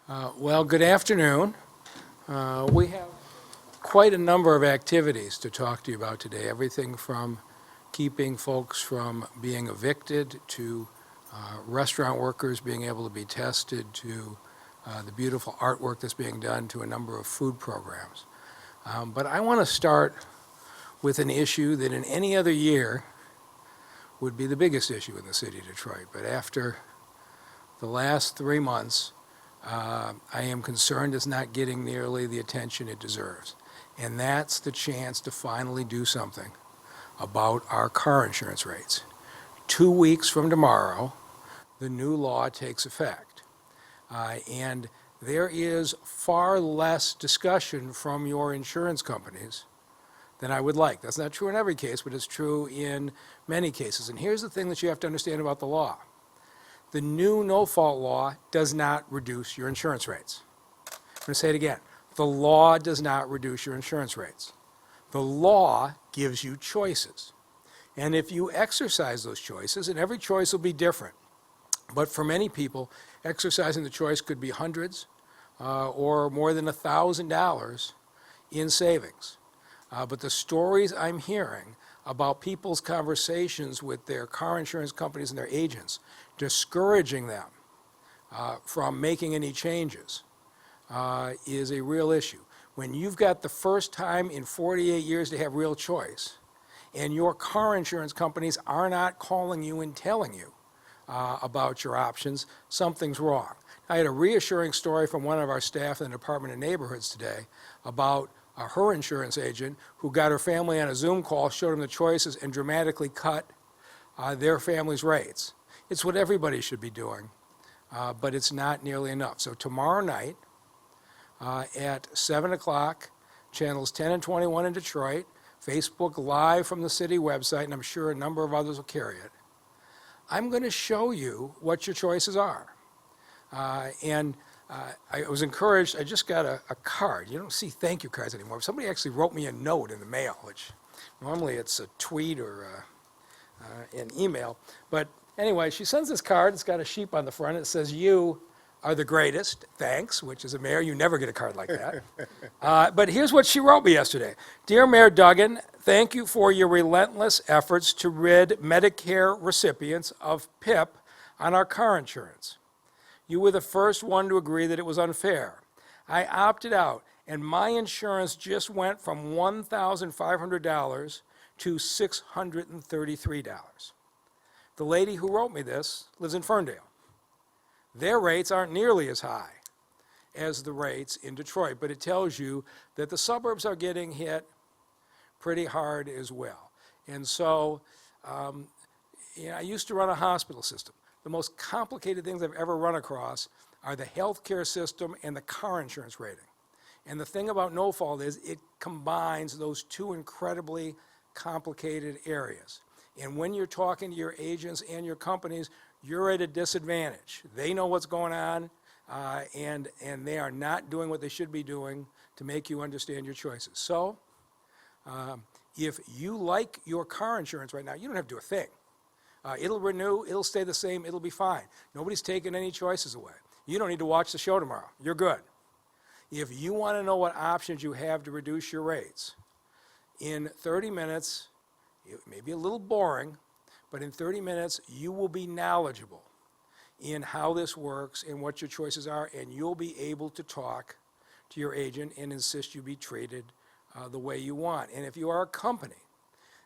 Well, good afternoon. We have quite a number of activities to talk to you about today, everything from keeping folks from being evicted to restaurant workers being able to be tested to the beautiful artwork that's being done to a number of food programs. But I want to start with an issue that in any other year would be the biggest issue in the city of Detroit. But after the last 3 months, I am concerned it's not getting nearly the attention it deserves. And that's the chance to finally do something about our car insurance rates. 2 weeks from tomorrow, the new law takes effect. And there is far less discussion from your insurance companies than I would like. That's not true in every case, but it's true in many cases. And here's the thing that you have to understand about the law. The new no-fault law does not reduce your insurance rates. I'm going to say it again. The law does not reduce your insurance rates. The law gives you choices. And if you exercise those choices, and every choice will be different, but for many people, exercising the choice could be hundreds or more than $1,000 in savings. But the stories I'm hearing about people's conversations with their car insurance companies and their agents, discouraging them from making any changes, is a real issue. When you've got the first time in 48 years to have real choice, and your car insurance companies are not calling you and telling you about your options, something's wrong. I had a reassuring story from one of our staff in the Department of Neighborhoods today about her insurance agent who got her family on a Zoom call, showed them the choices, and dramatically cut their family's rates. It's what everybody should be doing, but it's not nearly enough. So tomorrow night at 7 o'clock, channels 10 and 21 in Detroit, Facebook Live from the city website, and I'm sure a number of others will carry it. I'm going to show you what your choices are. I was encouraged. I just got a card. You don't see thank you cards anymore. Somebody actually wrote me a note in the mail, which normally it's a tweet or an email. But anyway, she sends this card. It's got a sheep on the front. It says, "You are the greatest. Thanks," which as a mayor, you never get a card like that. But here's what she wrote me yesterday. "Dear Mayor Duggan, thank you for your relentless efforts to rid Medicare recipients of PIP on our car insurance. You were the first one to agree that it was unfair. I opted out, and my insurance just went from $1,500 to $633. The lady who wrote me this lives in Ferndale. Their rates aren't nearly as high as the rates in Detroit, but it tells you that the suburbs are getting hit pretty hard as well. And so I used to run a hospital system. The most complicated things I've ever run across are the healthcare system and the car insurance rating. And the thing about no fault is it combines those two incredibly complicated areas. And when you're talking to your agents and your companies, you're at a disadvantage. They know what's going on, and they are not doing what they should be doing to make you understand your choices. So if you like your car insurance right now, you don't have to do a thing. It'll renew, it'll stay the same, it'll be fine. Nobody's taking any choices away. You don't need to watch the show tomorrow. You're good. If you want to know what options you have to reduce your rates, in 30 minutes, it may be a little boring, but in 30 minutes, you will be knowledgeable in how this works and what your choices are, and you'll be able to talk to your agent and insist you be treated the way you want. And if you are a company,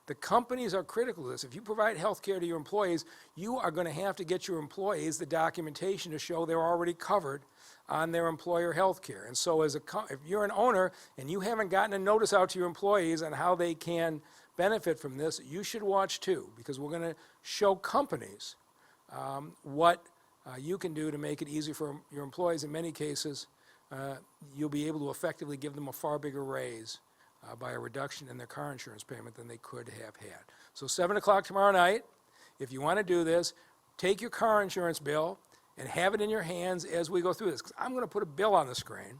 the companies are critical to this. If you provide health care to your employees, you are going to have to get your employees the documentation to show they're already covered on their employer health care. And so if you're an owner and you haven't gotten a notice out to your employees on how they can benefit from this, you should watch too, because we're going to show companies what you can do to make it easy for your employees. In many cases, you'll be able to effectively give them a far bigger raise by a reduction in their car insurance payment than they could have had. So 7 o'clock tomorrow night, if you want to do this, take your car insurance bill and have it in your hands as we go through this. 'Cause I'm going to put a bill on the screen,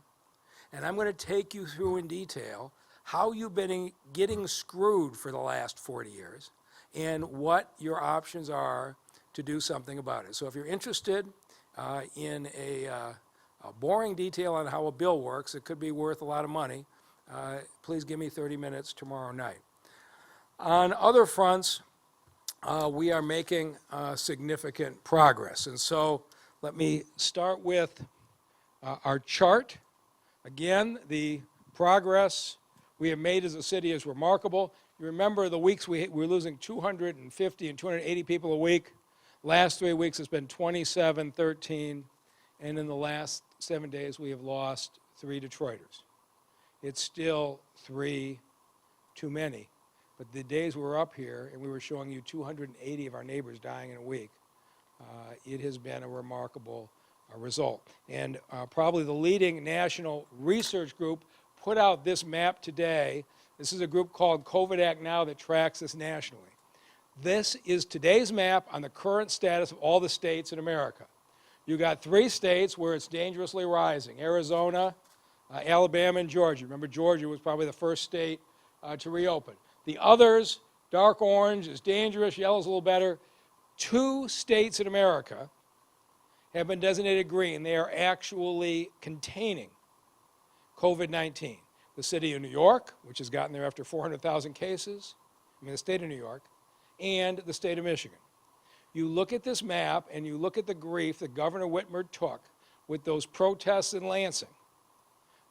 and I'm going to take you through in detail how you've been getting screwed for the last 40 years and what your options are to do something about it. So if you're interested in a boring detail on how a bill works, it could be worth a lot of money, please give me 30 minutes tomorrow night. On other fronts, we are making significant progress. And so let me start with our chart. Again, the progress we have made as a city is remarkable. You remember the weeks we were losing 250 and 280 people a week. Last 3 weeks it's been 27, 13, and in the last 7 days we have lost 3 Detroiters. It's still 3 too many. But the days we were up here and we were showing you 280 of our neighbors dying in a week, it has been a remarkable result. And probably the leading national research group put out this map today. This is a group called COVID Act Now that tracks this nationally. This is today's map on the current status of all the states in America. You got 3 states where it's dangerously rising: Arizona, Alabama, and Georgia. Remember, Georgia was probably the first state to reopen. The others, dark orange is dangerous, yellow's a little better. 2 states in America have been designated green. They are actually containing COVID-19. The city of New York, which has gotten there after 400,000 cases, the state of New York, and the state of Michigan. You look at this map and you look at the grief that Governor Whitmer took with those protests in Lansing,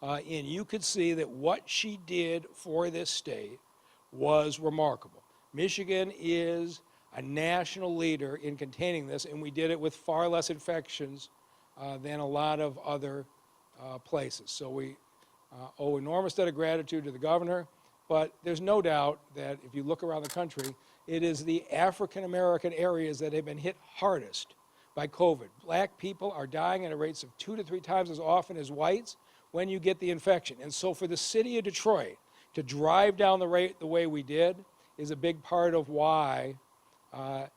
and you could see that what she did for this state was remarkable. Michigan is a national leader in containing this, and we did it with far less infections than a lot of other places. So we owe enormous debt of gratitude to the governor, but there's no doubt that if you look around the country, it is the African American areas that have been hit hardest by COVID. Black people are dying at rates of 2 to 3 times as often as whites when you get the infection. And so for the city of Detroit to drive down the rate the way we did is a big part of why the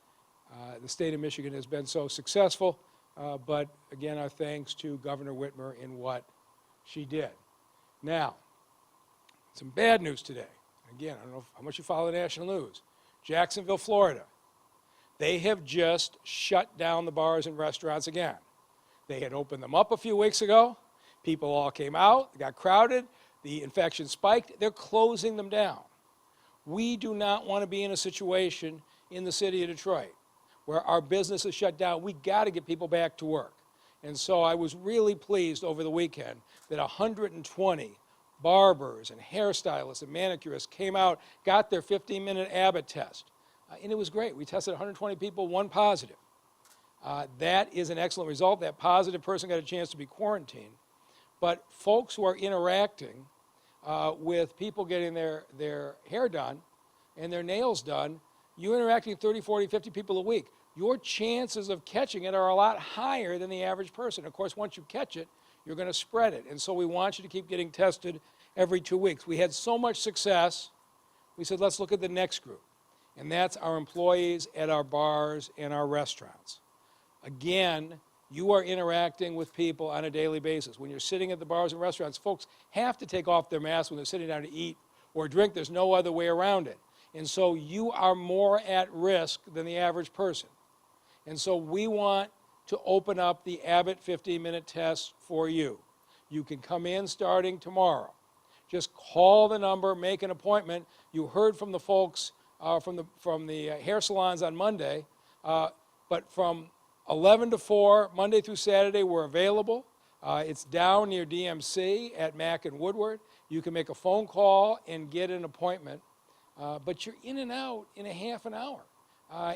state of Michigan has been so successful. But again, our thanks to Governor Whitmer in what she did. Now, some bad news today. Again, I don't know how much you follow the national news. Jacksonville, Florida. They have just shut down the bars and restaurants again. They had opened them up a few weeks ago. People all came out, got crowded, the infection spiked. They're closing them down. We do not want to be in a situation in the city of Detroit where our business is shut down. We got to get people back to work. And so I was really pleased over the weekend that 120 barbers and hairstylists and manicurists came out, got their 15-minute Abbott test. And it was great. We tested 120 people, 1 positive. That is an excellent result. That positive person got a chance to be quarantined. But folks who are interacting with people getting their hair done and their nails done, you're interacting 30, 40, 50 people a week. Your chances of catching it are a lot higher than the average person. Of course, once you catch it, you're going to spread it. And so we want you to keep getting tested every 2 weeks. We had so much success, we said, let's look at the next group. And that's our employees at our bars and our restaurants. Again, you are interacting with people on a daily basis. When you're sitting at the bars and restaurants, folks have to take off their masks when they're sitting down to eat or drink. There's no other way around it. And so you are more at risk than the average person. And so we want to open up the Abbott 15-minute test for you. You can come in starting tomorrow. Just call the number, make an appointment. You heard from the folks from the hair salons on Monday, but from 11 to 4, Monday through Saturday, we're available. It's down near DMC at Mack and Woodward. You can make a phone call and get an appointment, but you're in and out in a half an hour.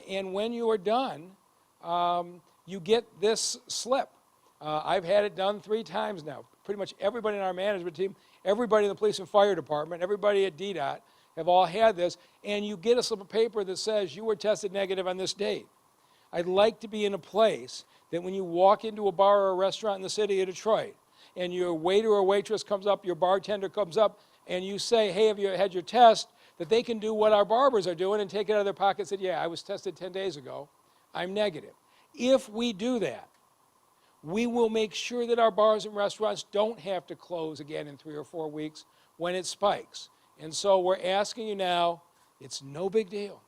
And when you are done, you get this slip. I've had it done 3 times now. Pretty much everybody in our management team, everybody in the police and fire department, everybody at DDOT have all had this, and you get a slip of paper that says you were tested negative on this date. I'd like to be in a place that when you walk into a bar or a restaurant in the city of Detroit and your waiter or waitress comes up, your bartender comes up, and you say, hey, have you had your test, that they can do what our barbers are doing and take it out of their pocket and say, yeah, I was tested 10 days ago, I'm negative. If we do that, we will make sure that our bars and restaurants don't have to close again in 3 or 4 weeks when it spikes. And so we're asking you now, it's no big deal.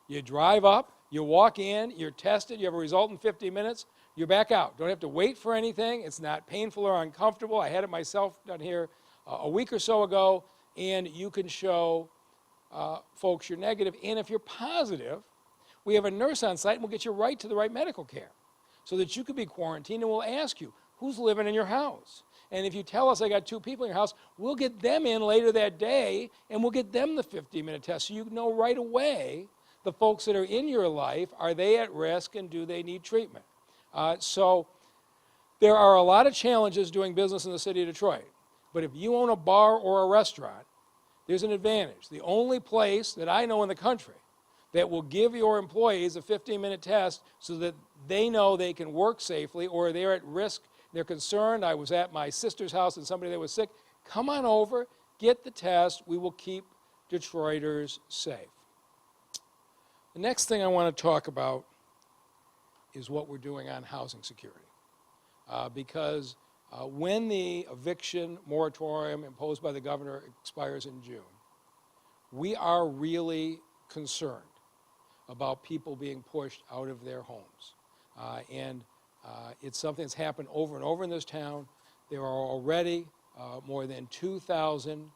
You drive up, you walk in, you're tested, you have a result in 50 minutes, you're back out. Don't have to wait for anything. It's not painful or uncomfortable. I had it myself done here a week or so ago, and you can show folks you're negative. And if you're positive, we have a nurse on site, and we'll get you right to the right medical care so that you could be quarantined, and we'll ask you, who's living in your house? And if you tell us I got 2 people in your house, we'll get them in later that day, and we'll get them the 15-minute test so you know right away the folks that are in your life, are they at risk and do they need treatment? So there are a lot of challenges doing business in the city of Detroit. But if you own a bar or a restaurant, there's an advantage. The only place that I know in the country that will give your employees a 15-minute test so that they know they can work safely or they're at risk, they're concerned. I was at my sister's house and somebody that was sick. Come on over, get the test. We will keep Detroiters safe. The next thing I want to talk about is what we're doing on housing security. Because when the eviction moratorium imposed by the governor expires in June, we are really concerned about people being pushed out of their homes. It's something that's happened over and over in this town. There are already more than 2,000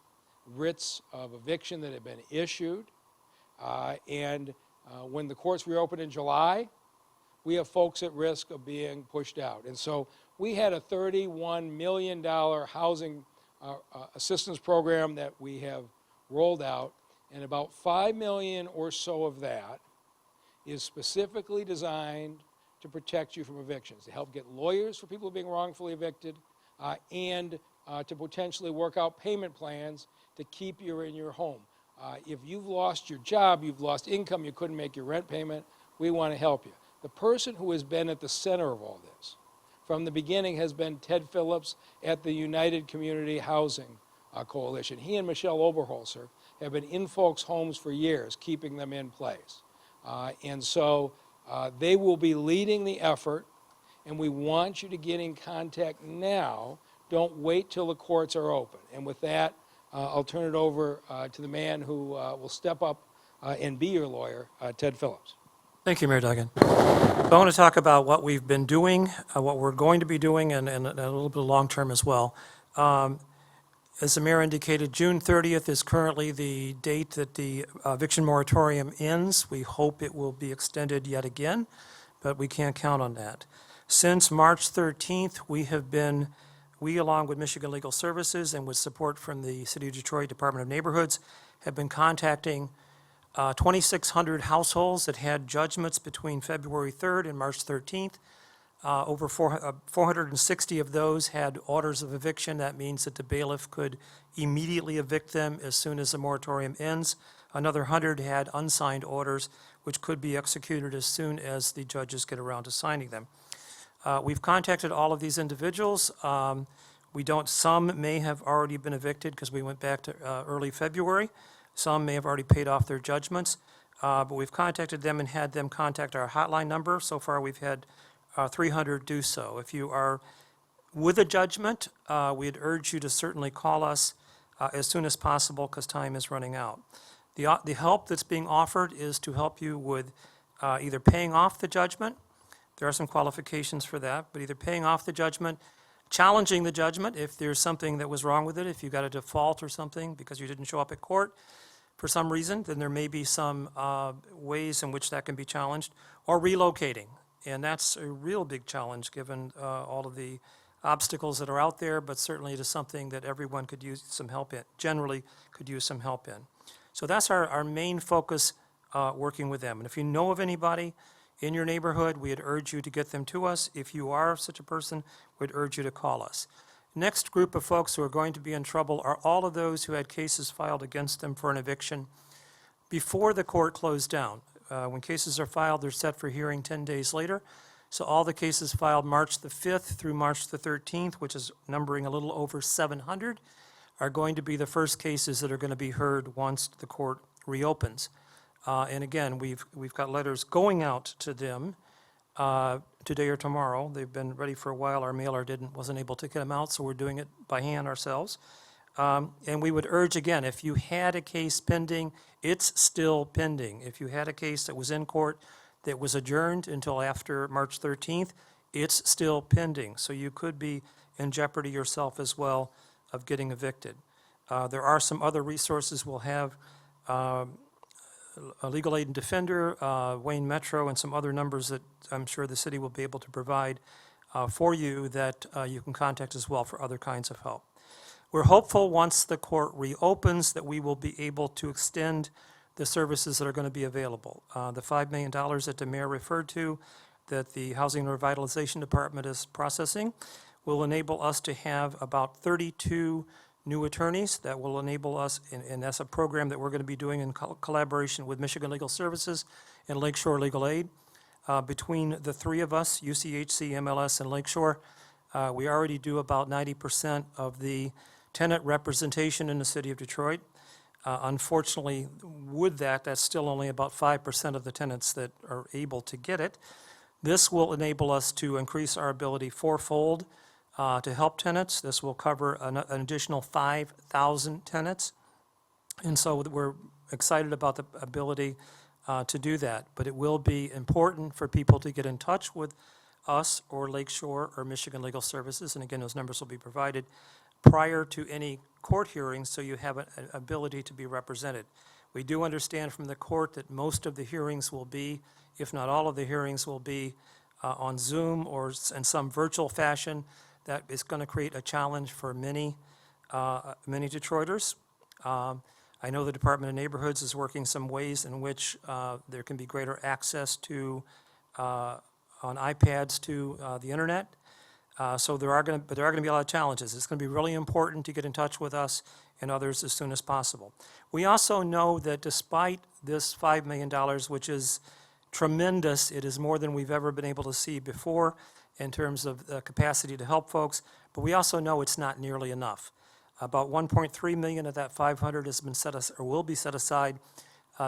writs of eviction that have been issued. When the courts reopen in July, we have folks at risk of being pushed out. And so we had a $31 million housing assistance program that we have rolled out, and about $5 million or so of that is specifically designed to protect you from evictions, to help get lawyers for people being wrongfully evicted, and to potentially work out payment plans to keep you in your home. If you've lost your job, you've lost income, you couldn't make your rent payment, we want to help you. The person who has been at the center of all this from the beginning has been Ted Phillips at the United Community Housing Coalition. He and Michelle Oberholzer have been in folks' homes for years, keeping them in place. So they will be leading the effort, and we want you to get in contact now. Don't wait till the courts are open. And with that, I'll turn it over to the man who will step up and be your lawyer, Ted Phillips. Thank you, Mayor Duggan. So I want to talk about what we've been doing, what we're going to be doing, and a little bit of long-term as well. As the mayor indicated, June 30th is currently the date that the eviction moratorium ends. We hope it will be extended yet again, but we can't count on that. Since March 13th, we along with Michigan Legal Services and with support from the City of Detroit Department of Neighborhoods, have been contacting 2,600 households that had judgments between February 3rd and March 13th. Over 460 of those had orders of eviction. That means that the bailiff could immediately evict them as soon as the moratorium ends. Another 100 had unsigned orders, which could be executed as soon as the judges get around to signing them. We've contacted all of these individuals. Some may have already been evicted because we went back to early February. Some may have already paid off their judgments, but we've contacted them and had them contact our hotline number. So far, we've had 300 do so. If you are with a judgment, we'd urge you to certainly call us as soon as possible because time is running out. The help that's being offered is to help you with either paying off the judgment. There are some qualifications for that, but either paying off the judgment, challenging the judgment if there's something that was wrong with it, if you got a default or something because you didn't show up at court for some reason, then there may be some ways in which that can be challenged, or relocating. And that's a real big challenge given all of the obstacles that are out there, but certainly it is something that everyone could use some help in, generally could use some help in. So that's our main focus working with them. And if you know of anybody in your neighborhood, we'd urge you to get them to us. If you are such a person, we'd urge you to call us. Next group of folks who are going to be in trouble are all of those who had cases filed against them for an eviction before the court closed down. When cases are filed, they're set for hearing 10 days later. So all the cases filed March the 5th through March the 13th, which is numbering a little over 700, are going to be the first cases that are going to be heard once the court reopens. And again, we've got letters going out to them today or tomorrow. They've been ready for a while. Our mailer wasn't able to get them out, so we're doing it by hand ourselves. And we would urge again, if you had a case pending, it's still pending. If you had a case that was in court that was adjourned until after March 13th, It's still pending, so you could be in jeopardy yourself as well of getting evicted. There are some other resources. We'll have a legal aid and defender, Wayne Metro, and some other numbers that I'm sure the city will be able to provide for you that you can contact as well for other kinds of help. We're hopeful once the court reopens that we will be able to extend the services that are going to be available. The $5 million that the mayor referred to, that the Housing and Revitalization Department is processing, will enable us to have about 32 new attorneys. That will enable us, and that's a program that we're going to be doing in collaboration with Michigan Legal Services and Lakeshore Legal Aid. Between the three of us, UCHC, MLS, and Lakeshore, we already do about 90% of the tenant representation in the city of Detroit. Unfortunately, with that, that's still only about 5% of the tenants that are able to get it. This will enable us to increase our ability fourfold to help tenants. This will cover an additional 5,000 tenants. And so we're excited about the ability to do that. But it will be important for people to get in touch with us or Lakeshore or Michigan Legal Services. And again, those numbers will be provided prior to any court hearings, so you have an ability to be represented. We do understand from the court that most of the hearings will be, if not all of the hearings will be on Zoom or in some virtual fashion. That is going to create a challenge for many Detroiters. I know the Department of Neighborhoods is working some ways in which there can be greater access to, on iPads to the internet. So there are going to be a lot of challenges. It's going to be really important to get in touch with us and others as soon as possible. We also know that despite this $5 million, which is tremendous, it is more than we've ever been able to see before in terms of the capacity to help folks, but we also know it's not nearly enough. About 1.3 million of that 500 has been set or will be set aside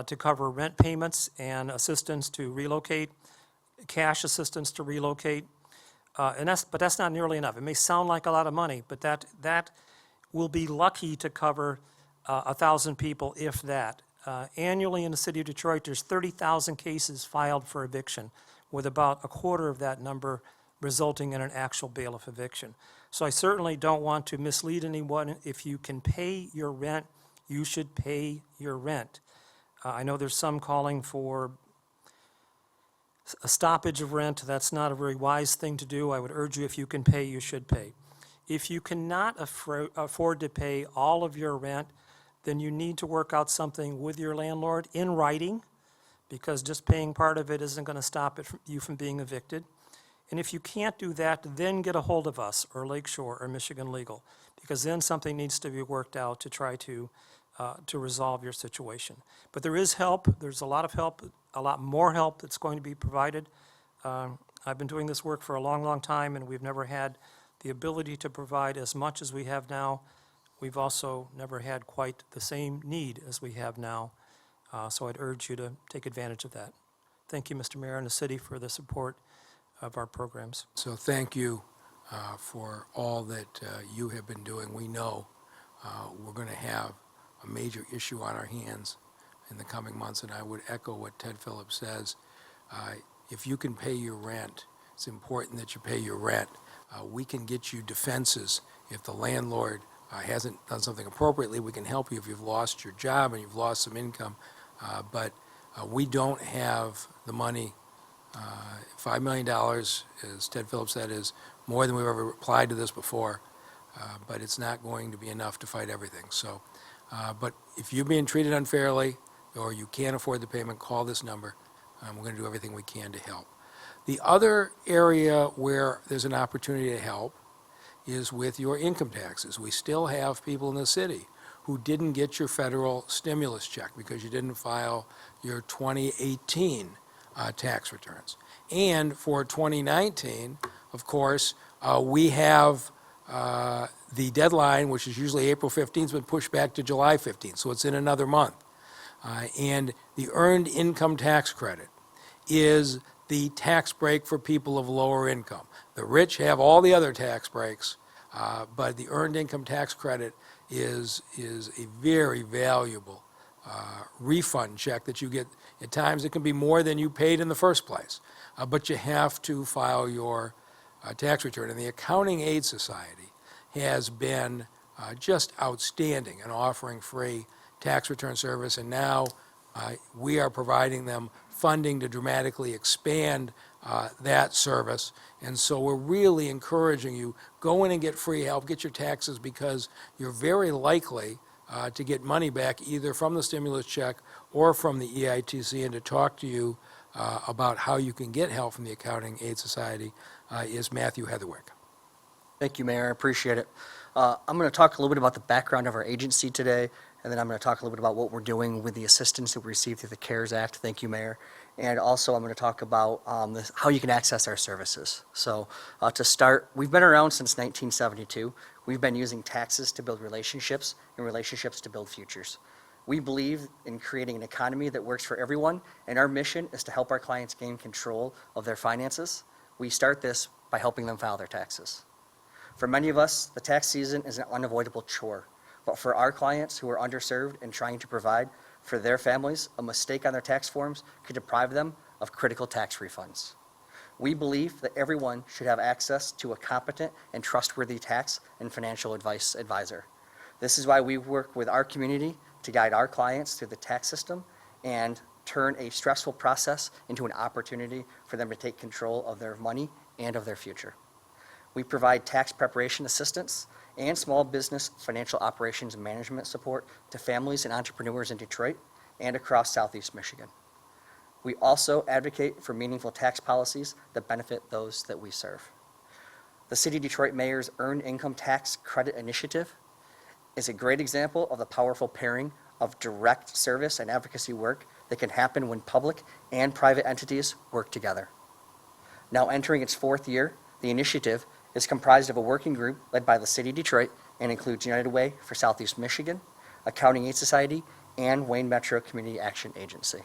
to cover rent payments and assistance to relocate, cash assistance to relocate. But that's not nearly enough. It may sound like a lot of money, but that will be lucky to cover 1,000 people, if that. Annually in the city of Detroit, there's 30,000 cases filed for eviction, with about a quarter of that number resulting in an actual bailiff eviction. So I certainly don't want to mislead anyone. If you can pay your rent, you should pay your rent. I know there's some calling for a stoppage of rent. That's not a very wise thing to do. I would urge you, if you can pay, you should pay. If you cannot afford to pay all of your rent, then you need to work out something with your landlord in writing, because just paying part of it isn't going to stop you from being evicted. And if you can't do that, then get a hold of us or Lakeshore or Michigan Legal, because then something needs to be worked out to try to resolve your situation. But there is help. There's a lot of help, a lot more help that's going to be provided. I've been doing this work for a long, long time, and we've never had the ability to provide as much as we have now. We've also never had quite the same need as we have now. So I'd urge you to take advantage of that. Thank you, Mr. Mayor, and the city for the support of our programs. So thank you for all that you have been doing. We know we're going to have a major issue on our hands in the coming months, and I would echo what Ted Phillips says. If you can pay your rent, it's important that you pay your rent. We can get you defenses if the landlord hasn't done something appropriately. We can help you if you've lost your job and you've lost some income, but we don't have the money. $5 million, as Ted Phillips said, is more than we've ever applied to this before, but it's not going to be enough to fight everything. So, but if you're being treated unfairly or you can't afford the payment, call this number. We're going to do everything we can to help. The other area where there's an opportunity to help is with your income taxes. We still have people in the city who didn't get your federal stimulus check because you didn't file your 2018 tax returns. And for 2019, of course, we have the deadline, which is usually April 15th, has been pushed back to July 15th, so it's in another month. And the earned income tax credit is the tax break for people of lower income. The rich have all the other tax breaks, but the earned income tax credit is a very valuable refund check that you get. At times it can be more than you paid in the first place, but you have to file your tax return. And the Accounting Aid Society has been just outstanding in offering free tax return service, and now we are providing them funding to dramatically expand that service. And so we're really encouraging you, go in and get free help, get your taxes, because you're very likely to get money back either from the stimulus check or from the EITC. And to talk to you about how you can get help from the Accounting Aid Society is Matthew Heatherwick. Thank you, Mayor. I appreciate it. I'm going to talk a little bit about the background of our agency today, and then I'm going to talk a little bit about what we're doing with the assistance that we received through the CARES Act. Thank you, Mayor. And also, I'm going to talk about how you can access our services. So to start, we've been around since 1972. We've been using taxes to build relationships and relationships to build futures. We believe in creating an economy that works for everyone, and our mission is to help our clients gain control of their finances. We start this by helping them file their taxes. For many of us, the tax season is an unavoidable chore, but for our clients who are underserved and trying to provide for their families, a mistake on their tax forms could deprive them of critical tax refunds. We believe that everyone should have access to a competent and trustworthy tax and financial advice advisor. This is why we work with our community to guide our clients through the tax system and turn a stressful process into an opportunity for them to take control of their money and of their future. We provide tax preparation assistance and small business financial operations management support to families and entrepreneurs in Detroit and across Southeast Michigan. We also advocate for meaningful tax policies that benefit those that we serve. The City of Detroit Mayor's Earned Income Tax Credit Initiative is a great example of the powerful pairing of direct service and advocacy work that can happen when public and private entities work together. Now entering its fourth year, the initiative is comprised of a working group led by the City of Detroit and includes United Way for Southeast Michigan, Accounting Aid Society, and Wayne Metro Community Action Agency.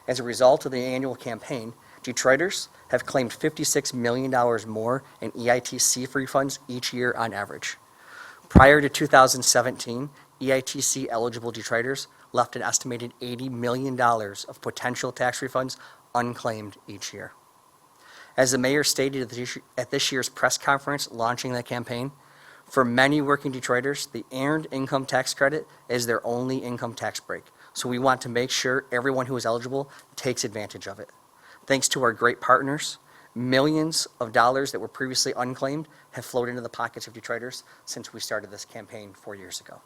As a result of the annual campaign, Detroiters have claimed $56 million more in EITC refunds each year on average. Prior to 2017, EITC eligible Detroiters left an estimated $80 million of potential tax refunds unclaimed each year. As the mayor stated at this year's press conference launching the campaign, for many working Detroiters, the Earned Income Tax Credit is their only income tax break. So we want to make sure everyone who is eligible takes advantage of it. Thanks to our great partners, millions of dollars that were previously unclaimed have flowed into the pockets of Detroiters since we started this campaign 4 years ago.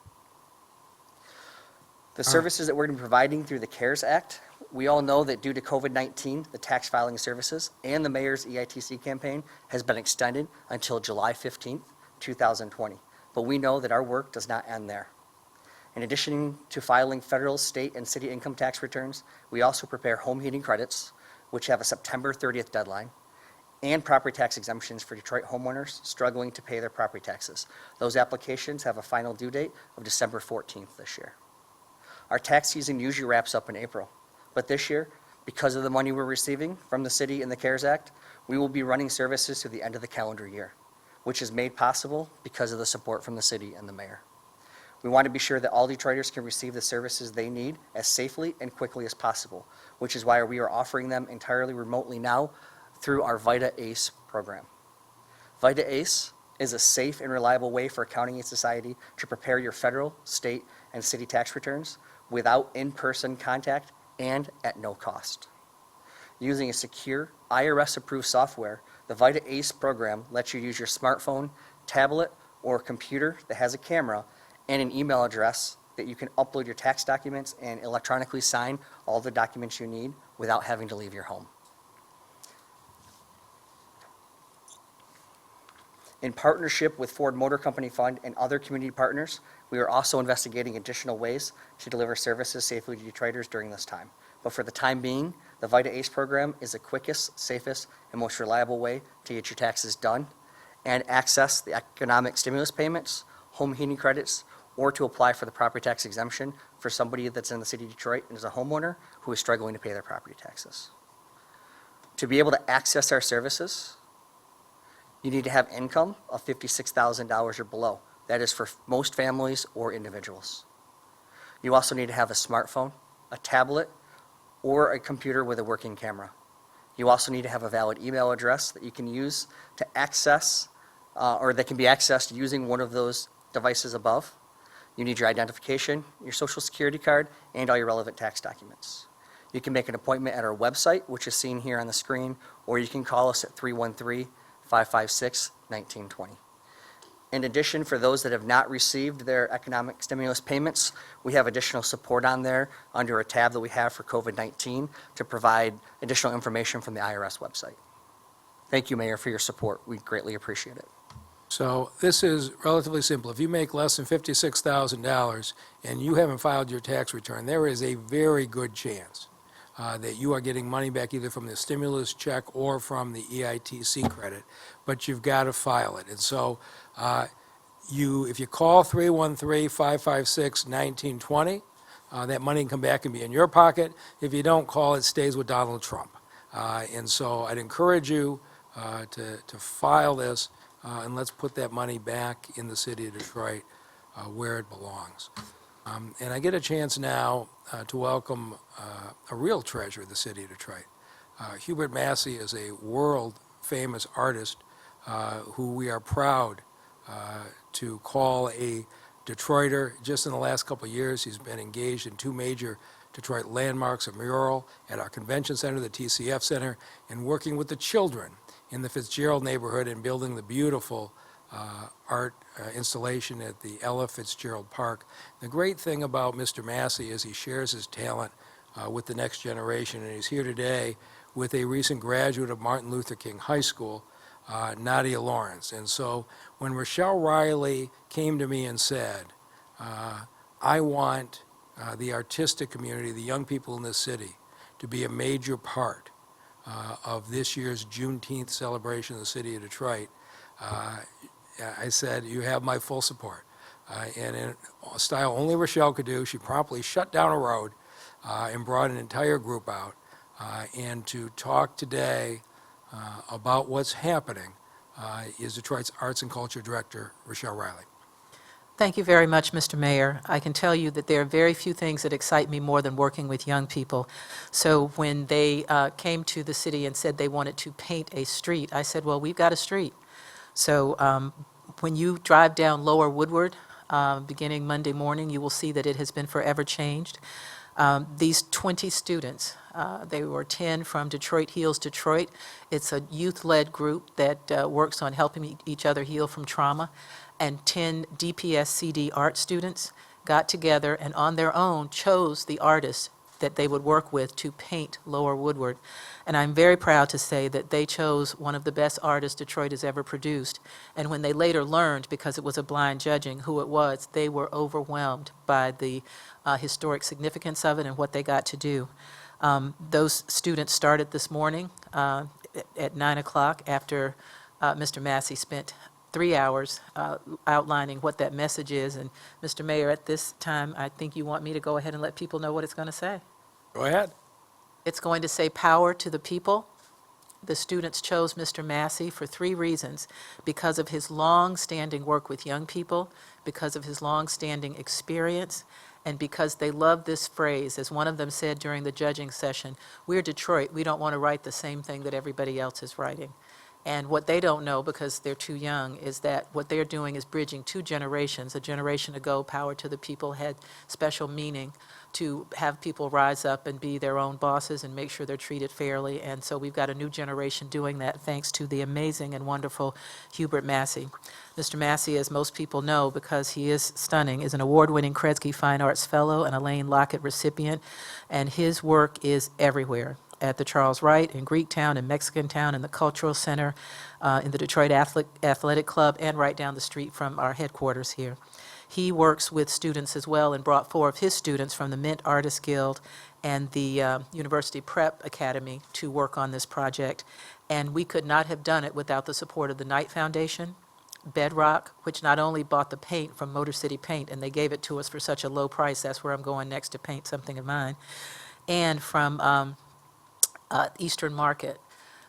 The services that we're going to be providing through the CARES Act, we all know that due to COVID-19, the tax filing services and the mayor's EITC campaign has been extended until July 15th, 2020. But we know that our work does not end there. In addition to filing federal, state, and city income tax returns, we also prepare home heating credits, which have a September 30th deadline, and property tax exemptions for Detroit homeowners struggling to pay their property taxes. Those applications have a final due date of December 14th this year. Our tax season usually wraps up in April, but this year, because of the money we're receiving from the city and the CARES Act, we will be running services through the end of the calendar year, which is made possible because of the support from the city and the mayor. We want to be sure that all Detroiters can receive the services they need as safely and quickly as possible, which is why we are offering them entirely remotely now through our VITA ACE program. VITA ACE is a safe and reliable way for Accounting Aid Society to prepare your federal, state, and city tax returns without in-person contact and at no cost. Using a secure, IRS-approved software, the VITA ACE program lets you use your smartphone, tablet, or computer that has a camera and an email address that you can upload your tax documents and electronically sign all the documents you need without having to leave your home. In partnership with Ford Motor Company Fund and other community partners, we are also investigating additional ways to deliver services safely to Detroiters during this time. But for the time being, the VITA ACE program is the quickest, safest, and most reliable way to get your taxes done and access the economic stimulus payments, home heating credits, or to apply for the property tax exemption for somebody that's in the city of Detroit and is a homeowner who is struggling to pay their property taxes. To be able to access our services, you need to have income of $56,000 or below. That is for most families or individuals. You also need to have a smartphone, a tablet, or a computer with a working camera. You also need to have a valid email address that you can use to access, or that can be accessed using one of those devices above. You need your identification, your social security card, and all your relevant tax documents. You can make an appointment at our website, which is seen here on the screen, or you can call us at 313-556-1920. In addition, for those that have not received their economic stimulus payments, we have additional support on there under a tab that we have for COVID-19 to provide additional information from the IRS website. Thank you, Mayor, for your support. We greatly appreciate it. So this is relatively simple. If you make less than $56,000 and you haven't filed your tax return, there is a very good chance that you are getting money back either from the stimulus check or from the EITC credit, but you've got to file it. And so if you call 313-556-1920, that money can come back and be in your pocket. If you don't call, it stays with Donald Trump. And so I'd encourage you to file this, and let's put that money back in the city of Detroit where it belongs. And I get a chance now to welcome a real treasure of the city of Detroit. Hubert Massey is a world-famous artist who we are proud to call a Detroiter. Just in the last couple of years, he's been engaged in two major Detroit landmarks, a mural at our convention center, the TCF Center, and working with the children in the Fitzgerald neighborhood and building the beautiful art installation at the Ella Fitzgerald Park. The great thing about Mr. Massey is he shares his talent with the next generation, and he's here today with a recent graduate of Martin Luther King High School, Nadia Lawrence. And so when Rochelle Riley came to me and said, I want the artistic community, the young people in this city, to be a major part of this year's Juneteenth celebration of the city of Detroit, I said, you have my full support. And in a style only Rochelle could do, she promptly shut down a road and brought an entire group out. And to talk today about what's happening is Detroit's Arts and Culture Director, Rochelle Riley. Thank you very much, Mr. Mayor. I can tell you that there are very few things that excite me more than working with young people. So when they came to the city and said they wanted to paint a street, I said, well, we've got a street. So when you drive down Lower Woodward, beginning Monday morning, you will see that it has been forever changed. These 20 students, they were 10 from Detroit Heals Detroit. It's a youth-led group that works on helping each other heal from trauma. And 10 DPS CD art students got together and on their own chose the artists that they would work with to paint Lower Woodward. And I'm very proud to say that they chose one of the best artists Detroit has ever produced. And when they later learned, because it was a blind judging, who it was, they were overwhelmed by the historic significance of it and what they got to do. Those students started this morning at 9 o'clock after Mr. Massey spent 3 hours outlining what that message is. And Mr. Mayor, at this time, I think you want me to go ahead and let people know what it's going to say. Go ahead. It's going to say power to the people. The students chose Mr. Massey for 3 reasons: because of his long-standing work with young people, because of his long-standing experience, and because they love this phrase. As one of them said during the judging session, we're Detroit, we don't want to write the same thing that everybody else is writing. And what they don't know, because they're too young, is that what they're doing is bridging 2 generations. A generation ago, power to the people had special meaning to have people rise up and be their own bosses and make sure they're treated fairly. And so we've got a new generation doing that thanks to the amazing and wonderful Hubert Massey. Mr. Massey, as most people know, because he is stunning, is an award-winning Kresge Fine Arts Fellow and Elaine Lockett recipient, and his work is everywhere. At the Charles Wright, in Greektown, in Mexican Town, in the Cultural Center, in the Detroit Athletic Club, and right down the street from our headquarters here. He works with students as well and brought 4 of his students from the Mint Artists Guild and the University Prep Academy to work on this project. And we could not have done it without the support of the Knight Foundation, Bedrock, which not only bought the paint from Motor City Paint, and they gave it to us for such a low price, that's where I'm going next to paint something of mine, and from Eastern Market.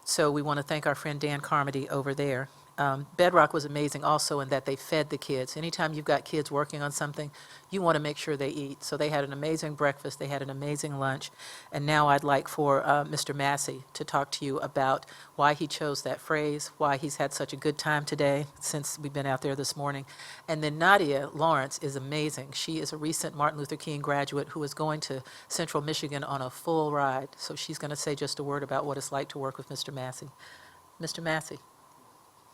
So we want to thank our friend Dan Carmody over there. Bedrock was amazing also in that they fed the kids. Anytime you've got kids working on something, you want to make sure they eat. So they had an amazing breakfast, they had an amazing lunch, and now I'd like for Mr. Massey to talk to you about why he chose that phrase, why he's had such a good time today since we've been out there this morning. And then Nadia Lawrence is amazing. She is a recent Martin Luther King graduate who is going to Central Michigan on a full ride. So she's going to say just a word about what it's like to work with Mr. Massey. Mr. Massey.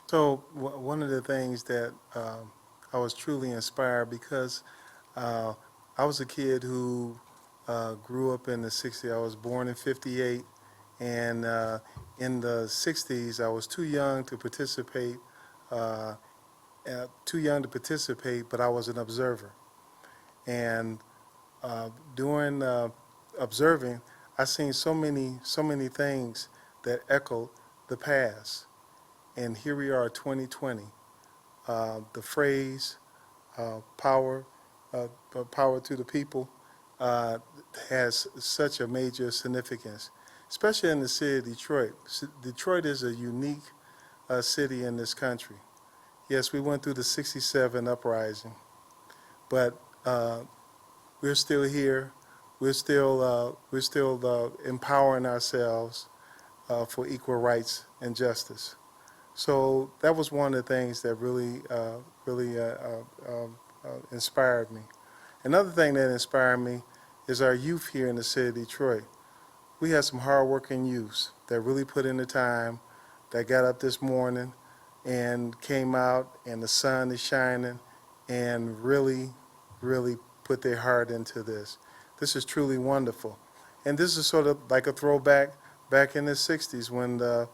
So one of the things that I was truly inspired because I was a kid who grew up in the 60s. I was born in 58, and in the 60s I was too young to participate, but I was an observer. And during observing, I seen so many things that echoed the past. And here we are, 2020. The phrase "power to the people" has such a major significance, especially in the city of Detroit. Detroit is a unique city in this country. Yes, we went through the '67 uprising, but we're still here. We're still empowering ourselves for equal rights and justice. So that was one of the things that really inspired me. Another thing that inspired me is our youth here in the city of Detroit. We had some hardworking youths that really put in the time, that got up this morning and came out, and the sun is shining, and really put their heart into this. This is truly wonderful. And this is sort of like a throwback back in the 60s when the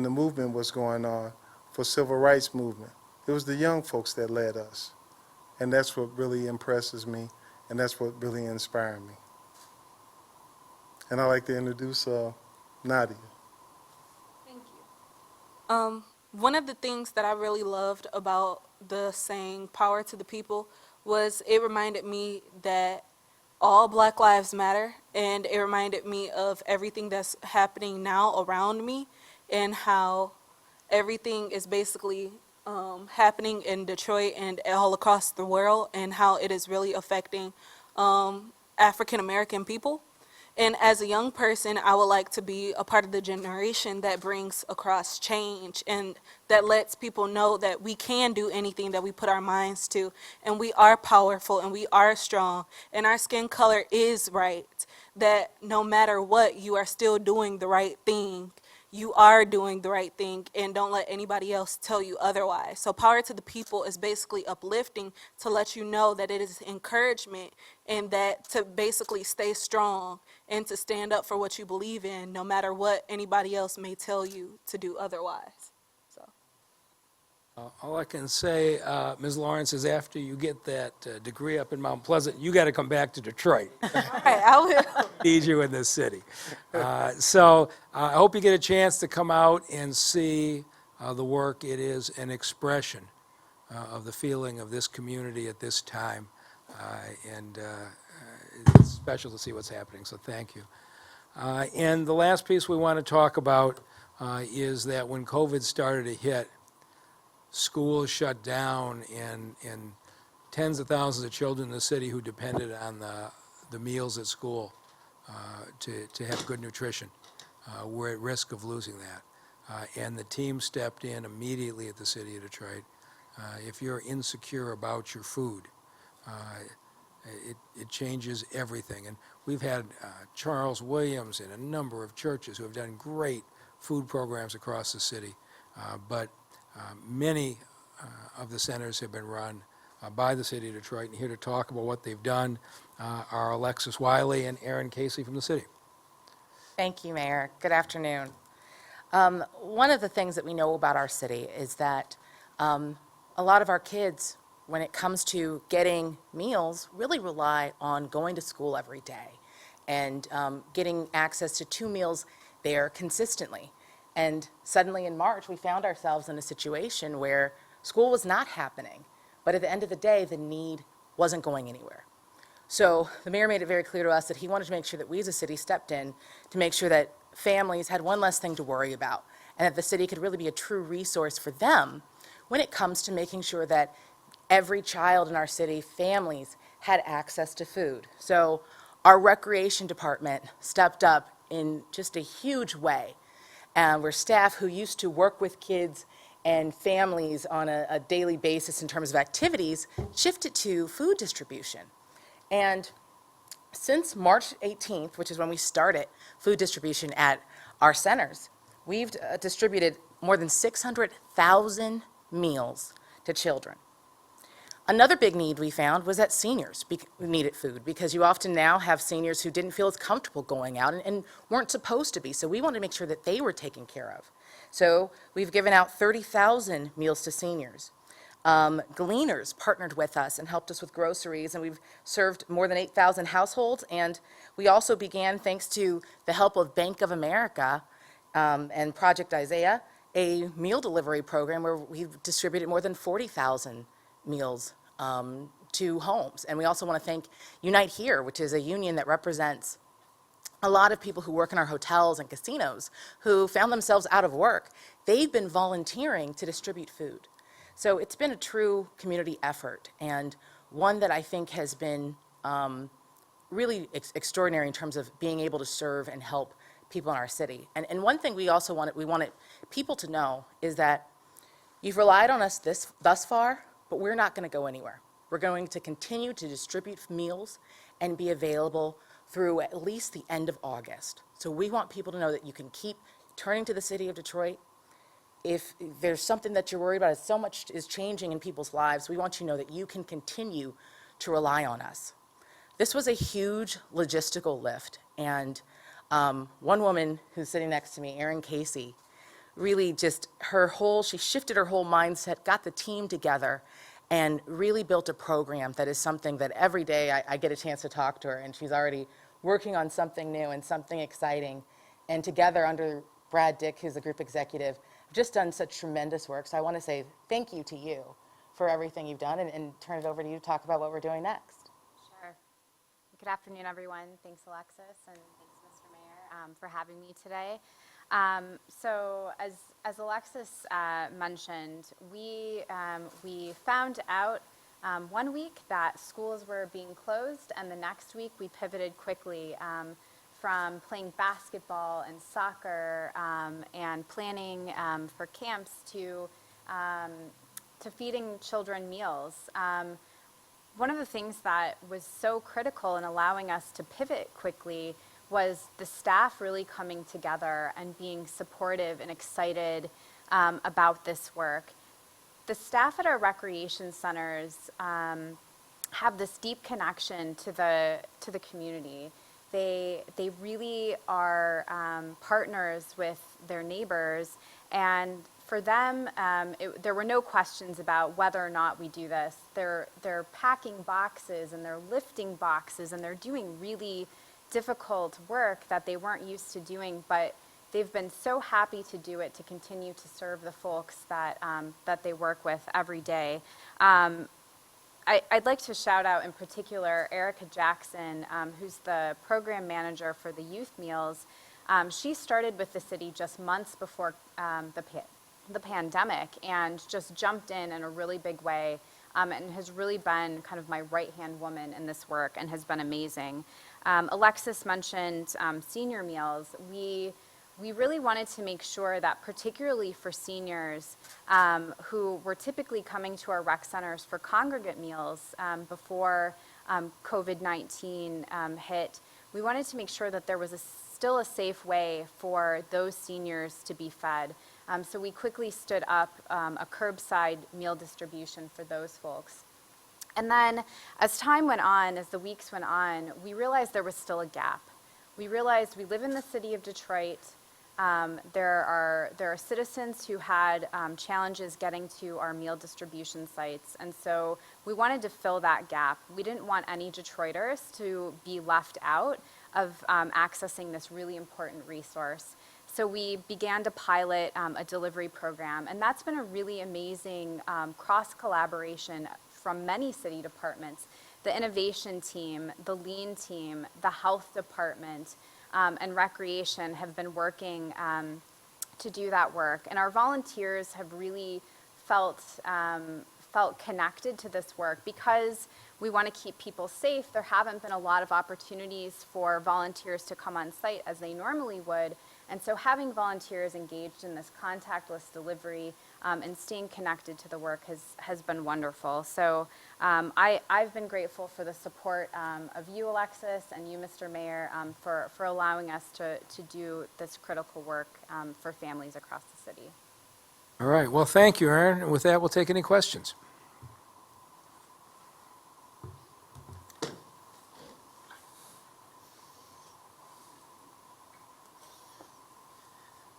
movement was going on for civil rights movement. It was the young folks that led us. And that's what really impresses me, and that's what really inspired me. And I'd like to introduce Nadia. Thank you. One of the things that I really loved about the saying "power to the people" was it reminded me that all Black lives matter, and it reminded me of everything that's happening now around me and how everything is basically happening in Detroit and all across the world, and how it is really affecting African American people. And as a young person, I would like to be a part of the generation that brings across change and that lets people know that we can do anything that we put our minds to, and we are powerful and we are strong, and our skin color is right, that no matter what, you are still doing the right thing. You are doing the right thing, and don't let anybody else tell you otherwise. So power to the people is basically uplifting to let you know that it is encouragement, and that to basically stay strong and to stand up for what you believe in, no matter what anybody else may tell you to do otherwise. So. All I can say, Ms. Lawrence, is after you get that degree up in Mount Pleasant, you got to come back to Detroit. All right, I will. Need you in this city. So I hope you get a chance to come out and see the work. It is an expression of the feeling of this community at this time, and it's special to see what's happening, so thank you. And the last piece we want to talk about is that when COVID started to hit, schools shut down, and tens of thousands of children in the city who depended on the meals at school to have good nutrition were at risk of losing that. And the team stepped in immediately at the city of Detroit. If you're insecure about your food, it changes everything. And we've had Charles Williams and a number of churches who have done great food programs across the city, but many of the centers have been run by the city of Detroit, and here to talk about what they've done are Alexis Wiley and Aaron Casey from the city. Thank you, Mayor. Good afternoon. One of the things that we know about our city is that a lot of our kids, when it comes to getting meals, really rely on going to school every day and getting access to 2 meals there consistently. And suddenly in March, we found ourselves in a situation where school was not happening, but at the end of the day, the need wasn't going anywhere. So the mayor made it very clear to us that he wanted to make sure that we as a city stepped in to make sure that families had one less thing to worry about, and that the city could really be a true resource for them when it comes to making sure that every child in our city, families, had access to food. So our recreation department stepped up in just a huge way. And we're staff who used to work with kids and families on a daily basis in terms of activities, shifted to food distribution. And since March 18th, which is when we started food distribution at our centers, we've distributed more than 600,000 meals to children. Another big need we found was that seniors needed food, because you often now have seniors who didn't feel as comfortable going out and weren't supposed to be. So we wanted to make sure that they were taken care of. So we've given out 30,000 meals to seniors. Gleaners partnered with us and helped us with groceries, and we've served more than 8,000 households. And we also began, thanks to the help of Bank of America and Project Isaiah, a meal delivery program where we've distributed more than 40,000 meals to homes. And we also want to thank Unite Here, which is a union that represents a lot of people who work in our hotels and casinos who found themselves out of work. They've been volunteering to distribute food. So it's been a true community effort, and one that I think has been really extraordinary in terms of being able to serve and help people in our city. And one thing we also wanted people to know is that you've relied on us thus far, but we're not going to go anywhere. We're going to continue to distribute meals and be available through at least the end of August. So we want people to know that you can keep turning to the city of Detroit. If there's something that you're worried about, so much is changing in people's lives, we want you to know that you can continue to rely on us. This was a huge logistical lift, and one woman who's sitting next to me, Erin Casey, really just she shifted her whole mindset, got the team together, and really built a program that is something that every day I get a chance to talk to her, and she's already working on something new and something exciting. And together, under Brad Dick, who's the group executive, just done such tremendous work. So I want to say thank you to you for everything you've done, and turn it over to you to talk about what we're doing next. Sure. Good afternoon, everyone. Thanks, Alexis, and thanks, Mr. Mayor, for having me today. So as Alexis mentioned, we found out 1 week that schools were being closed, and the next week we pivoted quickly from playing basketball and soccer and planning for camps to feeding children meals. One of the things that was so critical in allowing us to pivot quickly was the staff really coming together and being supportive and excited about this work. The staff at our recreation centers have this deep connection to the community. They really are partners with their neighbors, and for them, there were no questions about whether or not we do this. They're packing boxes and they're lifting boxes and they're doing really difficult work that they weren't used to doing, but they've been so happy to do it to continue to serve the folks that they work with every day. I'd like to shout out in particular Erica Jackson, who's the program manager for the youth meals. She started with the city just months before the pandemic and just jumped in a really big way, and has really been kind of my right-hand woman in this work and has been amazing. Alexis mentioned senior meals. We really wanted to make sure that, particularly for seniors who were typically coming to our rec centers for congregate meals before COVID-19 hit, we wanted to make sure that there was still a safe way for those seniors to be fed. So we quickly stood up a curbside meal distribution for those folks. And then as time went on, as the weeks went on, we realized there was still a gap. We realized we live in the city of Detroit. There are citizens who had challenges getting to our meal distribution sites, and so we wanted to fill that gap. We didn't want any Detroiters to be left out of accessing this really important resource. So we began to pilot a delivery program, and that's been a really amazing cross-collaboration from many city departments. The innovation team, the lean team, the health department, and recreation have been working to do that work. And our volunteers have really felt connected to this work because we want to keep people safe. There haven't been a lot of opportunities for volunteers to come on site as they normally would. And so having volunteers engaged in this contactless delivery and staying connected to the work has been wonderful. So I've been grateful for the support of you, Alexis, and you, Mr. Mayor, for allowing us to do this critical work for families across the city. All right, well, thank you, Aaron. And with that, we'll take any questions.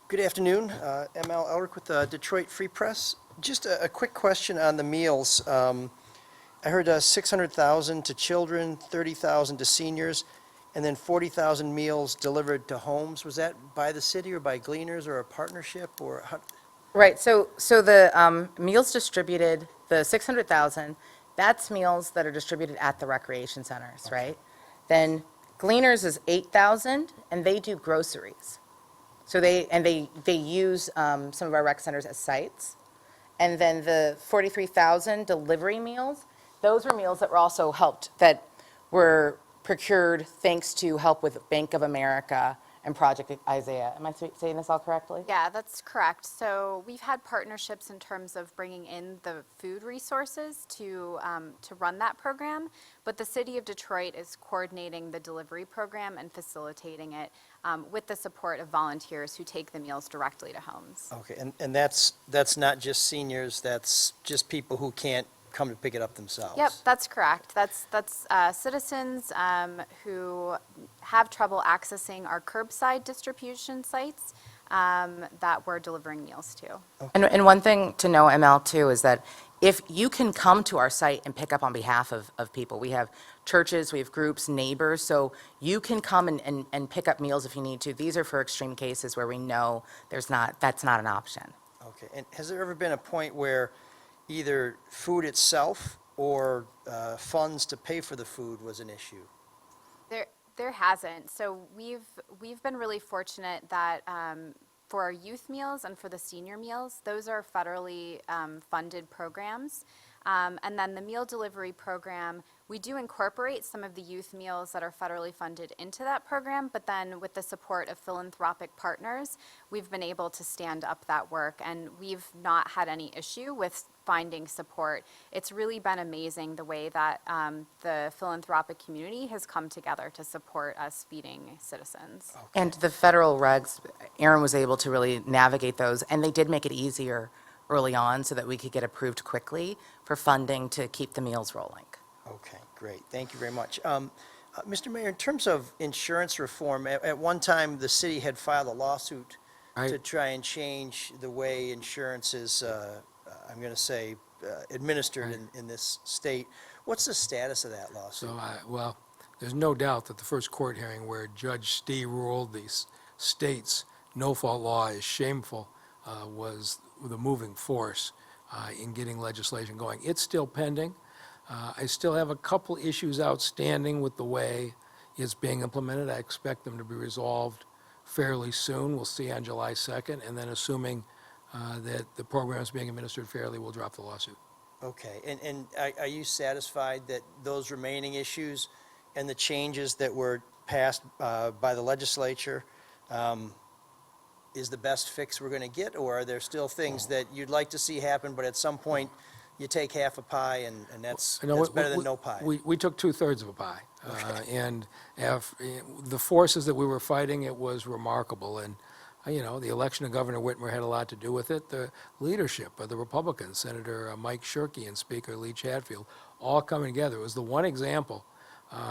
Good afternoon. ML Elric with the Detroit Free Press. Just a quick question on the meals. I heard 600,000 to children, 30,000 to seniors, and then 40,000 meals delivered to homes. Was that by the city or by Gleaners or a partnership or how? Right, so the meals distributed, the 600,000, that's meals that are distributed at the recreation centers, right? Then Gleaners is 8,000, and they do groceries. So they use some of our rec centers as sites. And then the 43,000 delivery meals, those were meals that were also that were procured thanks to help with Bank of America and Project Isaiah. Am I saying this all correctly? Yeah, that's correct. So we've had partnerships in terms of bringing in the food resources to run that program, but the city of Detroit is coordinating the delivery program and facilitating it with the support of volunteers who take the meals directly to homes. Okay, and that's not just seniors, that's just people who can't come to pick it up themselves? Yep, that's correct. That's citizens who have trouble accessing our curbside distribution sites that we're delivering meals to. And one thing to know, ML, too, is that if you can come to our site and pick up on behalf of people, we have churches, we have groups, neighbors, so you can come and pick up meals if you need to. These are for extreme cases where we know that's not an option. Okay, and has there ever been a point where either food itself or funds to pay for the food was an issue? There hasn't. So we've been really fortunate that for our youth meals and for the senior meals, those are federally funded programs. And then the meal delivery program, we do incorporate some of the youth meals that are federally funded into that program, but then with the support of philanthropic partners, we've been able to stand up that work, and we've not had any issue with finding support. It's really been amazing the way that the philanthropic community has come together to support us feeding citizens. And the federal regs, Aaron was able to really navigate those, and they did make it easier early on so that we could get approved quickly for funding to keep the meals rolling. Okay, great. Thank you very much. Mr. Mayor, in terms of insurance reform, at one time, the city had filed a lawsuit Right. to try and change the way insurance is, I'm going to say, administered in this state. What's the status of that lawsuit? So, well, there's no doubt that the first court hearing where Judge Stee ruled the state's no-fault law is shameful was the moving force in getting legislation going. It's still pending. I still have a couple issues outstanding with the way it's being implemented. I expect them to be resolved fairly soon. We'll see on July 2nd, and then assuming that the program is being administered fairly, we'll drop the lawsuit. Okay, and are you satisfied that those remaining issues and the changes that were passed by the legislature is the best fix we're going to get, or are there still things that you'd like to see happen, but at some point you take half a pie and that's better than no pie? We took 2/3 of a pie. And the forces that we were fighting, it was remarkable. And, the election of Governor Whitmer had a lot to do with it. The leadership of the Republicans, Senator Mike Shirkey and Speaker Lee Chatfield, all coming together. It was the one example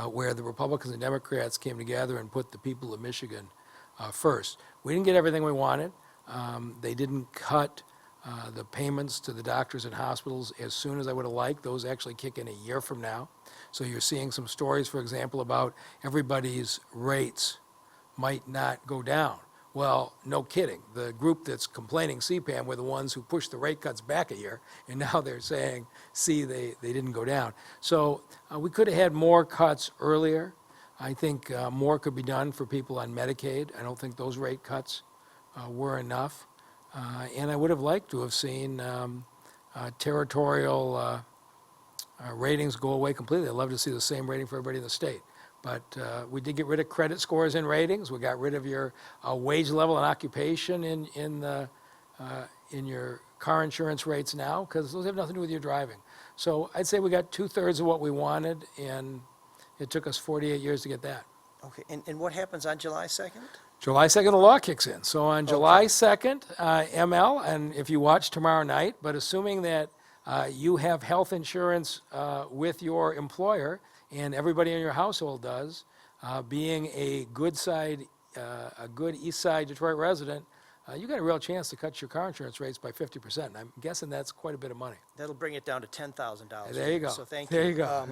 where the Republicans and Democrats came together and put the people of Michigan first. We didn't get everything we wanted. They didn't cut the payments to the doctors and hospitals as soon as I would have liked. Those actually kick in a year from now. So you're seeing some stories, for example, about everybody's rates might not go down. Well, no kidding. The group that's complaining, CPAM, were the ones who pushed the rate cuts back a year, and now they're saying, see, they didn't go down. So we could have had more cuts earlier. I think more could be done for people on Medicaid. I don't think those rate cuts were enough. And I would have liked to have seen territorial ratings go away completely. I'd love to see the same rating for everybody in the state. But we did get rid of credit scores and ratings. We got rid of your wage level and occupation in your car insurance rates now, because those have nothing to do with your driving. So I'd say we got 2/3 of what we wanted, and it took us 48 years to get that. Okay, and what happens on July 2nd? July 2nd, the law kicks in. So on July 2nd, ML, and if you watch tomorrow night, but assuming that you have health insurance with your employer, and everybody in your household does, being a good East Side Detroit resident, you got a real chance to cut your car insurance rates by 50%. I'm guessing that's quite a bit of money. That'll bring it down to $10,000. There you go. So thank you. There you go.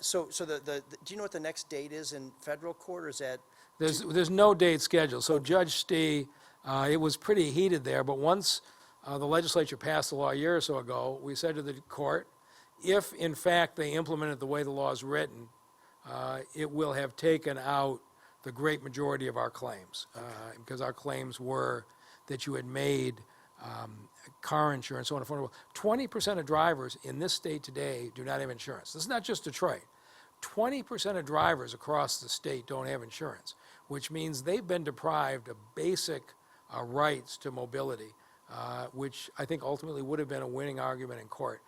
So do you know what the next date is in federal court, or is that? There's no date scheduled. So Judge Stee, it was pretty heated there, but once the legislature passed the law a year or so ago, we said to the court, if in fact they implemented the way the law is written, it will have taken out the great majority of our claims, because our claims were that you had made car insurance so unaffordable. 20% of drivers in this state today do not have insurance. This is not just Detroit. 20% of drivers across the state don't have insurance, which means they've been deprived of basic rights to mobility, which I think ultimately would have been a winning argument in court.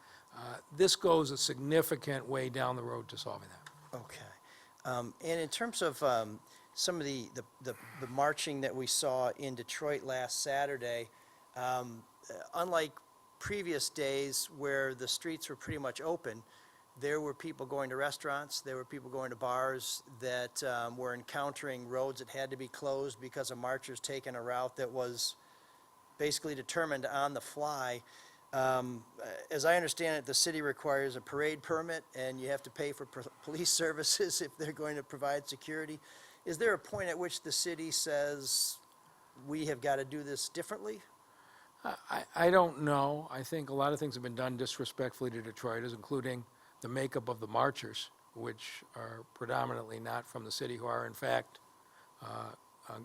This goes a significant way down the road to solving that. Okay. And in terms of some of the marching that we saw in Detroit last Saturday, unlike previous days where the streets were pretty much open, there were people going to restaurants, there were people going to bars that were encountering roads that had to be closed because of marchers taking a route that was basically determined on the fly. As I understand it, the city requires a parade permit, and you have to pay for police services if they're going to provide security. Is there a point at which the city says, we have got to do this differently? I don't know. I think a lot of things have been done disrespectfully to Detroiters, including the makeup of the marchers, which are predominantly not from the city, who are in fact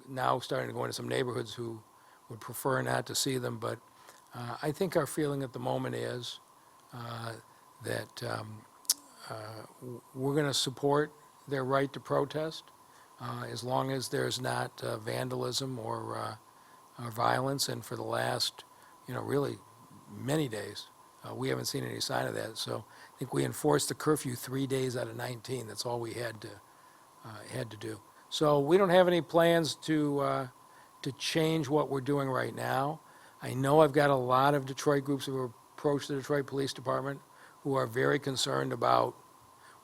now starting to go into some neighborhoods who would prefer not to see them. But I think our feeling at the moment is that we're going to support their right to protest as long as there's not vandalism or violence. And for the last, really many days, we haven't seen any sign of that. So I think we enforced the curfew 3 days out of 19. That's all we had to do. So we don't have any plans to change what we're doing right now. I know I've got a lot of Detroit groups who have approached the Detroit Police Department who are very concerned about,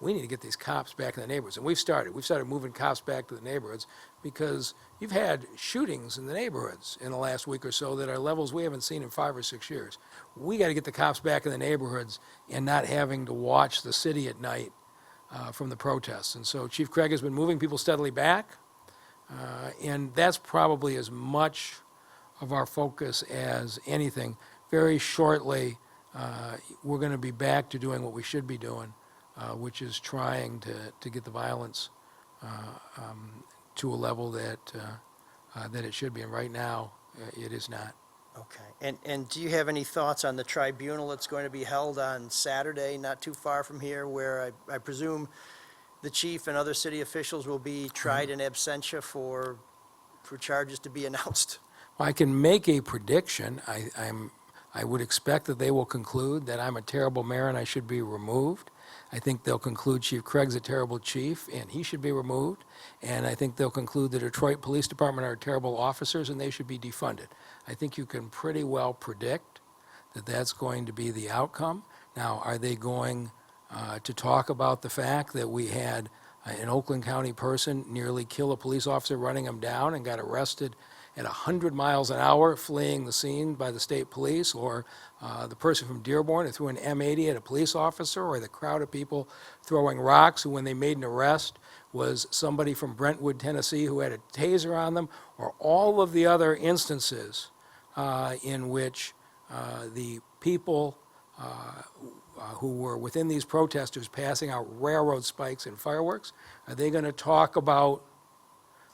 we need to get these cops back in the neighborhoods. And we've started moving cops back to the neighborhoods, because you've had shootings in the neighborhoods in the last week or so that are levels we haven't seen in 5 or 6 years. We got to get the cops back in the neighborhoods and not having to watch the city at night from the protests. And so Chief Craig has been moving people steadily back, and that's probably as much of our focus as anything. Very shortly, we're going to be back to doing what we should be doing, which is trying to get the violence to a level that it should be. And right now, it is not. Okay. And do you have any thoughts on the tribunal that's going to be held on Saturday, not too far from here, where I presume the chief and other city officials will be tried in absentia for charges to be announced? Well, I can make a prediction. I would expect that they will conclude that I'm a terrible mayor and I should be removed. I think they'll conclude Chief Craig's a terrible chief and he should be removed. And I think they'll conclude the Detroit Police Department are terrible officers and they should be defunded. I think you can pretty well predict that that's going to be the outcome. Now, are they going to talk about the fact that we had an Oakland County person nearly kill a police officer running him down and got arrested at 100 miles an hour fleeing the scene by the state police, or the person from Dearborn who threw an M80 at a police officer, or the crowd of people throwing rocks who, when they made an arrest, was somebody from Brentwood, Tennessee, who had a taser on them, or all of the other instances in which the people who were within these protesters passing out railroad spikes and fireworks? Are they going to talk about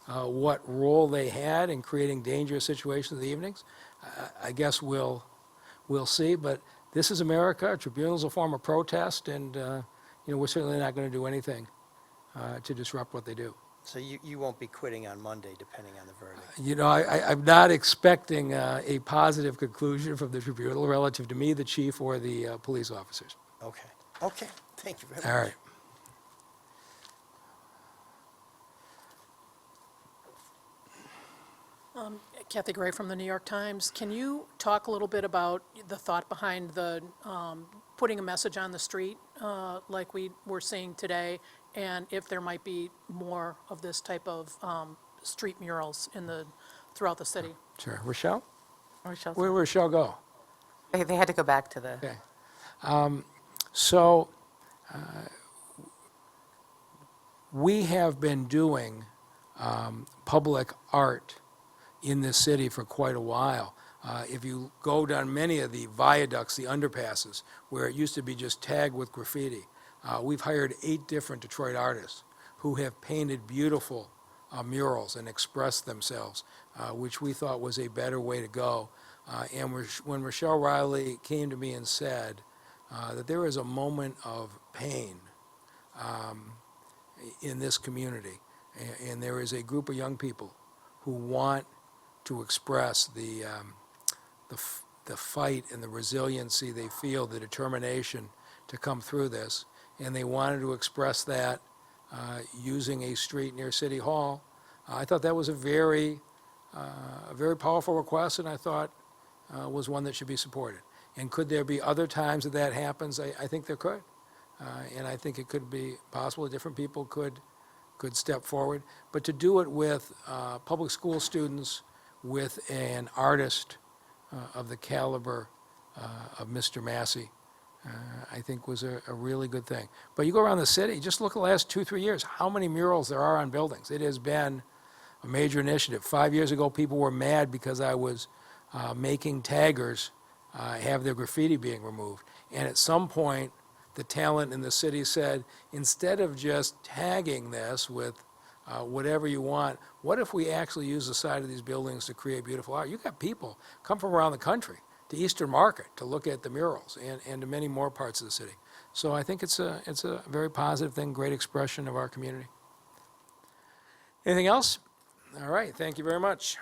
what role they had in creating dangerous situations in the evenings. I guess we'll see, but this is America. Tribunals will form a protest, and we're certainly not going to do anything to disrupt what they do. So you won't be quitting on Monday, depending on the verdict? I'm not expecting a positive conclusion from the tribunal relative to me, the chief, or the police officers. Okay, okay, thank you very much. All right. Kathy Gray from the New York Times. Can you talk a little bit about the thought behind the putting a message on the street like we were seeing today, and if there might be more of this type of street murals throughout the city? Sure. Rochelle? Rochelle's- Where will Rochelle go? They had to go back to the. Okay. So we have been doing public art in this city for quite a while. If you go down many of the viaducts, the underpasses, where it used to be just tagged with graffiti, we've hired 8 different Detroit artists who have painted beautiful murals and expressed themselves, which we thought was a better way to go. And when Rochelle Riley came to me and said that there is a moment of pain in this community, and there is a group of young people who want to express the fight and the resiliency they feel, the determination to come through this, and they wanted to express that using a street near City Hall. I thought that was a very powerful request, and I thought was one that should be supported. And could there be other times that happens? I think there could. And I think it could be possible that different people could step forward. But to do it with public school students, with an artist of the caliber of Mr. Massey, I think was a really good thing. But you go around the city, just look at the last 2-3 years, how many murals there are on buildings. It has been a major initiative. 5 years ago, people were mad because I was making taggers have their graffiti being removed. And at some point, the talent in the city said, instead of just tagging this with whatever you want, what if we actually use the side of these buildings to create beautiful art? You've got people come from around the country to Eastern Market to look at the murals, and to many more parts of the city. So I think it's a very positive thing, great expression of our community. Anything else? All right, thank you very much.